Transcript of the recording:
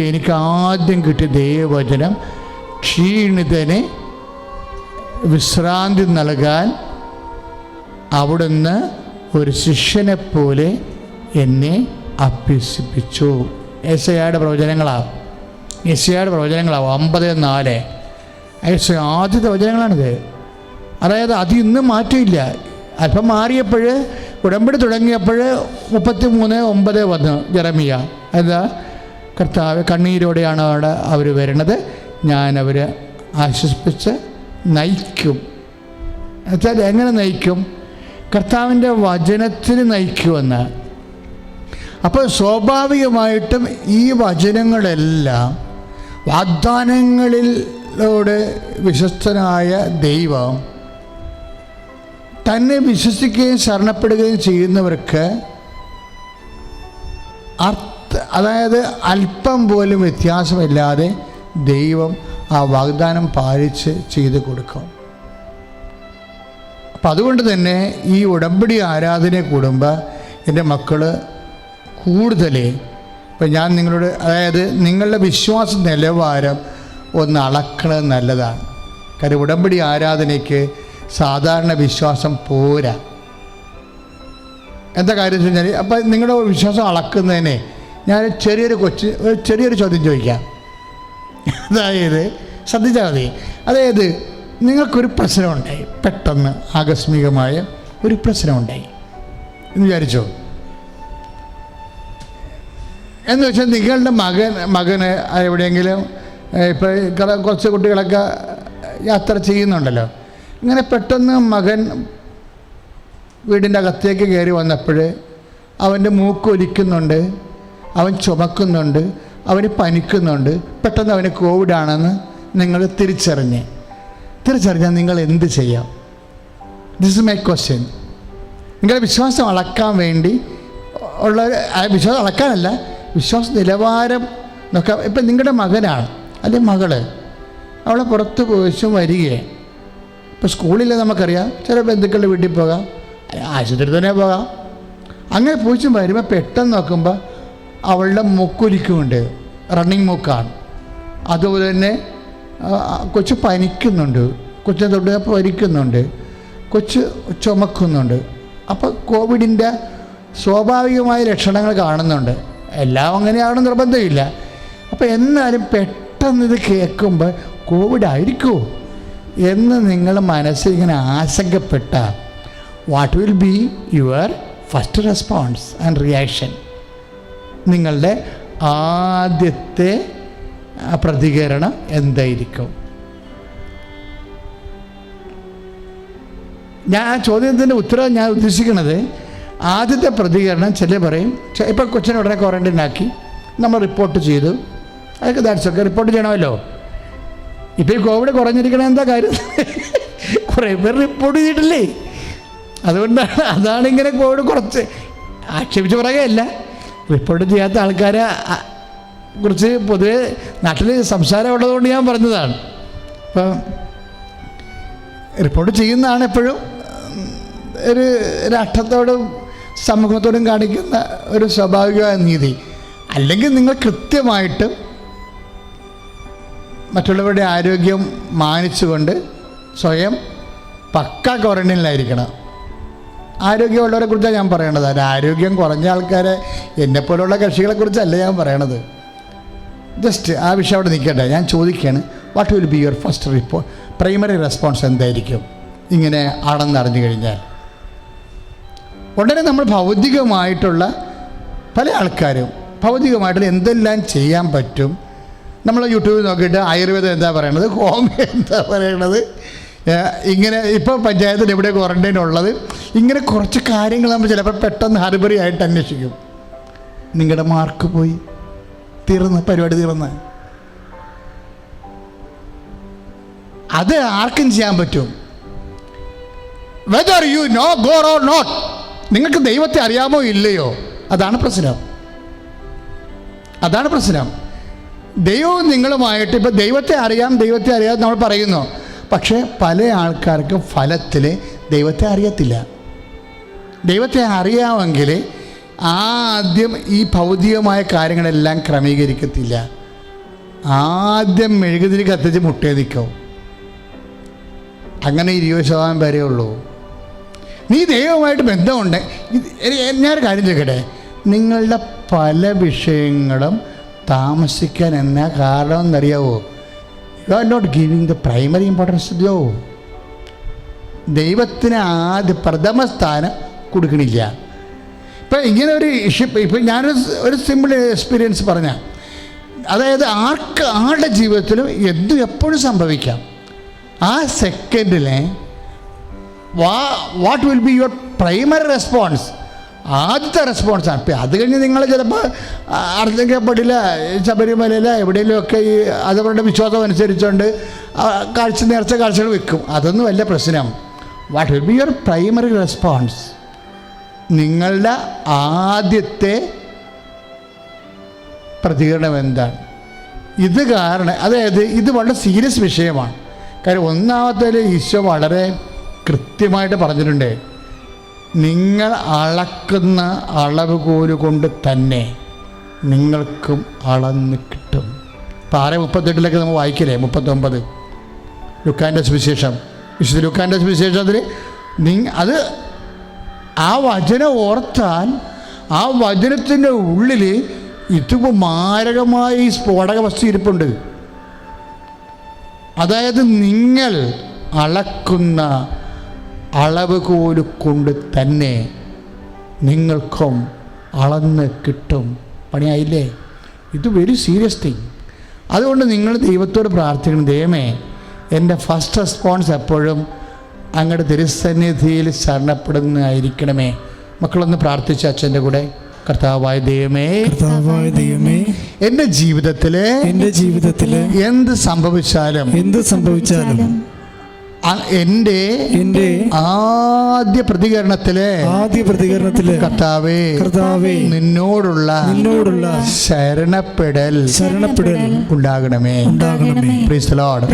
എനിക്ക് ആദ്യം കിട്ടിയ ദൈവവചനം, ക്ഷീണിതന് വിശ്രാന്തി നൽകാൻ അവിടുന്ന് ഒരു ശിഷ്യനെപ്പോലെ എന്നെ അഭ്യസിപ്പിച്ചു. യെശയ്യായുടെ പ്രവചനങ്ങളാണ് 9:4. ആദ്യത്തെ വചനങ്ങളാണിത്. അതായത് അത് ഇന്നും മാറ്റമില്ല. അല്പം മാറിയപ്പോൾ ഉടമ്പടി തുടങ്ങിയപ്പോൾ 33:9 വന്നു ജെറമിയ. എന്താ? കർത്താവ് കണ്ണീരോടെയാണ് അവിടെ അവർ വരുന്നത്, ഞാൻ അവരെ ആശ്വസിപ്പിച്ച് നയിക്കും. എന്നുവെച്ചാൽ എങ്ങനെ നയിക്കും? കർത്താവിൻ്റെ വചനത്തിന് നയിക്കുമെന്ന്. അപ്പോൾ സ്വാഭാവികമായിട്ടും ഈ വചനങ്ങളെല്ലാം വാഗ്ദാനങ്ങളിലൂടെ വിശ്വസ്തനായ ദൈവം തന്നെ വിശ്വസിക്കുകയും ശരണപ്പെടുകയും ചെയ്യുന്നവർക്ക് അതായത് അല്പം പോലും വ്യത്യാസമില്ലാതെ ദൈവം ആ വാഗ്ദാനം പാലിച്ച് ചെയ്ത് കൊടുക്കും. അപ്പം അതുകൊണ്ട് തന്നെ ഈ ഉടമ്പടി ആരാധന കൂടുമ്പോൾ എൻ്റെ മക്കൾ കൂടുതൽ ഇപ്പം ഞാൻ നിങ്ങളോട്, അതായത് നിങ്ങളുടെ വിശ്വാസ നിലവാരം ഒന്ന് അളക്കണത് നല്ലതാണ്. കാര്യം ഉടമ്പടി ആരാധനയ്ക്ക് സാധാരണ വിശ്വാസം പോരാ. എന്താ കാര്യം വെച്ച് കഴിഞ്ഞാൽ, അപ്പം നിങ്ങളുടെ വിശ്വാസം അളക്കുന്നതിനെ ഞാൻ ചെറിയൊരു ചോദ്യം ചോദിക്കാം. അതായത് ശ്രദ്ധിച്ചാൽ മതി. അതായത് നിങ്ങൾക്കൊരു പ്രശ്നമുണ്ടായി, പെട്ടെന്ന് ആകസ്മികമായ ഒരു പ്രശ്നമുണ്ടായി എന്ന് വിചാരിച്ചോ. എന്ന് വെച്ചാൽ നിങ്ങളുടെ മകന് എവിടെയെങ്കിലും, ഇപ്പോൾ കുറച്ച് കുട്ടികളൊക്കെ യാത്ര ചെയ്യുന്നുണ്ടല്ലോ, ഇങ്ങനെ പെട്ടെന്ന് മകൻ വീടിൻ്റെ അകത്തേക്ക് കയറി വന്നപ്പോൾ അവൻ്റെ മൂക്കൊലിക്കുന്നുണ്ട്, അവൻ ചുമക്കുന്നുണ്ട്, അവന് പനിക്കുന്നുണ്ട്, പെട്ടെന്ന് അവന് കോവിഡാണെന്ന് നിങ്ങൾ തിരിച്ചറിഞ്ഞാൽ നിങ്ങൾ എന്ത് ചെയ്യാം? This is my question. നിങ്ങളുടെ വിശ്വാസം അളക്കാൻ വേണ്ടി ഉള്ള, വിശ്വാസം അളക്കാനല്ല, വിശ്വാസ നിലവാരം നോക്കാം. ഇപ്പം നിങ്ങളുടെ മകനാണ് അല്ലെങ്കിൽ മകള്, അവളെ പുറത്ത് പോയിച്ചും വരികയെ. ഇപ്പോൾ സ്കൂളിൽ നമുക്കറിയാം, ചില ബന്ധുക്കളുടെ വീട്ടിൽ പോകാം, ആശുപത്രി തന്നെ പോകാം. അങ്ങനെ പോയിച്ചും വരുമ്പോൾ പെട്ടെന്ന് നോക്കുമ്പോൾ അവളുടെ മൂക്കൊലിക്കുമുണ്ട്, റണ്ണിങ് മൂക്കാണ്. അതുപോലെ തന്നെ കൊച്ച് പനിക്കുന്നുണ്ട്, കൊച്ചിനെ തൊട്ട് പനിക്കുന്നുണ്ട്, കൊച്ച് ചുമക്കുന്നുണ്ട്. അപ്പോൾ കോവിഡിൻ്റെ സ്വാഭാവികമായ ലക്ഷണങ്ങൾ കാണുന്നുണ്ട്. എല്ലാം അങ്ങനെയാണെന്ന് നിർബന്ധമില്ല. അപ്പോൾ എന്നാലും പെട്ടെന്ന് ഇത് കേൾക്കുമ്പോൾ കോവിഡ് ആയിരിക്കുമോ എന്ന് നിങ്ങൾ മനസ്സിൽ ഇങ്ങനെ ആശങ്കപ്പെട്ടാൽ, what will be your first response and reaction? നിങ്ങളുടെ ആദ്യത്തെ പ്രതികരണം എന്തായിരിക്കും? ഞാൻ ആ ചോദ്യത്തിൻ്റെ ഉത്തരം ഞാൻ ഉദ്ദേശിക്കുന്നത്, ആദ്യത്തെ പ്രതികരണം ചില പറയും, ഇപ്പോൾ കൊച്ചിനെ ഉടനെ ക്വാറന്റൈൻ ആക്കി നമ്മൾ റിപ്പോർട്ട് ചെയ്തു, അതൊക്കെ ദാറ്റ്സ് ഓക്കെ, റിപ്പോർട്ട് ചെയ്യണമല്ലോ. ഇപ്പോൾ ഈ കോവിഡ് കുറഞ്ഞിരിക്കണ എന്താ കാര്യം? കുറേ പേർ റിപ്പോർട്ട് ചെയ്തിട്ടില്ലേ? അതുകൊണ്ടാണ്, അതാണിങ്ങനെ കോവിഡ് കുറച്ച് ആക്ഷേപിച്ച് പറയുകയല്ല, റിപ്പോർട്ട് ചെയ്യാത്ത ആൾക്കാരെ കുറിച്ച് പൊതുവെ നാട്ടിൽ സംസാരം ഉള്ളതുകൊണ്ട് ഞാൻ പറഞ്ഞതാണ്. അപ്പം റിപ്പോർട്ട് ചെയ്യുന്നതാണ് എപ്പോഴും ഒരു രാഷ്ട്രത്തോടും സമൂഹത്തോടും കാണിക്കുന്ന ഒരു സ്വാഭാവികമായ നീതി. അല്ലെങ്കിൽ നിങ്ങൾ കൃത്യമായിട്ട് മറ്റുള്ളവരുടെ ആരോഗ്യം മാനിച്ചുകൊണ്ട് സ്വയം പക്ക ക്വാറന്റൈനിലായിരിക്കണം. ആരോഗ്യമുള്ളവരെ കുറിച്ചാണ് ഞാൻ പറയണത്. ആരോഗ്യം കുറഞ്ഞ ആൾക്കാരെ, എന്നെപ്പോലുള്ള കക്ഷികളെക്കുറിച്ചല്ല ഞാൻ പറയണത്. ജസ്റ്റ് ആ വിഷയം അവിടെ നിൽക്കട്ടെ. ഞാൻ ചോദിക്കുകയാണ്, what will be your first primary response എന്തായിരിക്കും ഇങ്ങനെ ആണെന്നറിഞ്ഞു കഴിഞ്ഞാൽ? ഉടനെ നമ്മൾ ഭൗതികമായിട്ടുള്ള പല ആൾക്കാരും ഭൗതികമായിട്ടുള്ള എന്തെല്ലാം ചെയ്യാൻ പറ്റും, നമ്മൾ യൂട്യൂബിൽ നോക്കിയിട്ട് ആയുർവേദം എന്താ പറയണത്, ഹോമിയോ എന്താ പറയണത്, ഇങ്ങനെ ഇപ്പോൾ പഞ്ചായത്തിൽ എവിടെ ക്വാറന്റൈൻ ഉള്ളത്, ഇങ്ങനെ കുറച്ച് കാര്യങ്ങൾ നമ്മൾ ചിലപ്പോൾ പെട്ടെന്ന് ഹർബറി ആയിട്ട് അന്വേഷിക്കും. നിങ്ങളുടെ മാർക്ക് പോയി, തീർന്ന്, പരിപാടി തീർന്ന്. അത് ആർക്കും ചെയ്യാൻ പറ്റും. Whether you know God or not, നിങ്ങൾക്ക് ദൈവത്തെ അറിയാമോ ഇല്ലയോ, അതാണ് പ്രശ്നം. ദൈവവും നിങ്ങളുമായിട്ട്, ഇപ്പോൾ ദൈവത്തെ അറിയാം നമ്മൾ പറയുന്നു, പക്ഷേ പല ആൾക്കാർക്കും ഫലത്തിൽ ദൈവത്തെ അറിയത്തില്ല. ദൈവത്തെ അറിയാമെങ്കിൽ ആദ്യം ഈ ഭൗതികമായ കാര്യങ്ങളെല്ലാം ക്രമീകരിക്കത്തില്ല. ആദ്യം മെഴുകുതിരി കത്തിച്ച് മുട്ടേ നിൽക്കും. അങ്ങനെ 20% വരെ ഉള്ളൂ. നീ ദൈവമായിട്ട് ബന്ധമുണ്ട്. ഞാനൊരു കാര്യം ചോദിക്കട്ടെ, നിങ്ങളുടെ പല വിഷയങ്ങളും താമസിക്കാൻ എന്നാ കാരണം എന്നറിയാവോ? You are not giving the primary importance to go. ദൈവത്തിന് ആദ്യ പ്രഥമ സ്ഥാനം കൊടുക്കണില്ല. ഇപ്പം ഇങ്ങനെ ഒരു ഇപ്പം ഞാനൊരു സിമ്പിൾ എക്സ്പീരിയൻസ് പറഞ്ഞാൽ, അതായത് ആരുടെ ജീവിതത്തിലും എന്തും എപ്പോഴും സംഭവിക്കാം. ആ സെക്കൻഡിൽ what will be your primary response, ആദ്യത്തെ റെസ്പോൺസാണ്. ഇപ്പം അത് കഴിഞ്ഞ് നിങ്ങൾ ചിലപ്പോൾ അർദ്ധങ്കപ്പെടില്ല, ശബരിമലയില എവിടെയെങ്കിലുമൊക്കെ ഈ അതവരുടെ വിശ്വാസം അനുസരിച്ചുകൊണ്ട് നേർച്ച കാഴ്ചകൾ വെക്കും. അതൊന്നും വലിയ പ്രശ്നം. What will be your primary response, നിങ്ങളുടെ ആദ്യത്തെ പ്രതികരണം എന്താണ്? ഇത് കാരണം, അതായത് ഇത് വളരെ സീരിയസ് വിഷയമാണ്. കാര്യം ഒന്നാമത്തേൽ ഈശോ വളരെ കൃത്യമായിട്ട് പറഞ്ഞിട്ടുണ്ട്, നിങ്ങൾ അളക്കുന്ന അളവുകോല് കൊണ്ട് തന്നെ നിങ്ങൾക്കും അളന്ന് കിട്ടും. ഇപ്പോൾ 6:38 നമ്മൾ വായിക്കില്ലേ, 39 ലുക്കാൻ്റെ സുവിശേഷം, വിശുദ്ധ ലുക്കാൻ്റെ സുവിശേഷത്തിൽ അത് ആ വചനം ഓർത്താൽ ആ വചനത്തിൻ്റെ ഉള്ളിൽ ഇതിപ്പോൾ മാരകമായി സ്ഫോടക വസ്തു ഇരിപ്പുണ്ട്. അതായത് നിങ്ങൾ അളക്കുന്ന അളവുകോല് കൊണ്ട് തന്നെ നിങ്ങൾക്കും അളന്ന് കിട്ടും. പണിയായില്ലേ? ഇത് വെരി സീരിയസ് തിങ്. അതുകൊണ്ട് നിങ്ങൾ ദൈവത്തോട് പ്രാർത്ഥിക്കണം, ദൈവമേ എൻ്റെ ഫസ്റ്റ് റെസ്പോൺസ് എപ്പോഴും അങ്ങയുടെ തിരുസന്നിധിയിൽ ശരണപ്പെടുന്നതായിരിക്കണമേ. മക്കളൊന്ന് പ്രാർത്ഥിച്ച അച്ഛൻ്റെ കൂടെ. കർത്താവായ ദൈവമേ, എൻ്റെ ജീവിതത്തില് എന്ത് സംഭവിച്ചാലും എൻ്റെ ആദ്യ പ്രതികരണത്തില് കർത്താവേ നിന്നോടുള്ള ശരണപ്പെടൽ ഉണ്ടാകണമേ. Praise the Lord.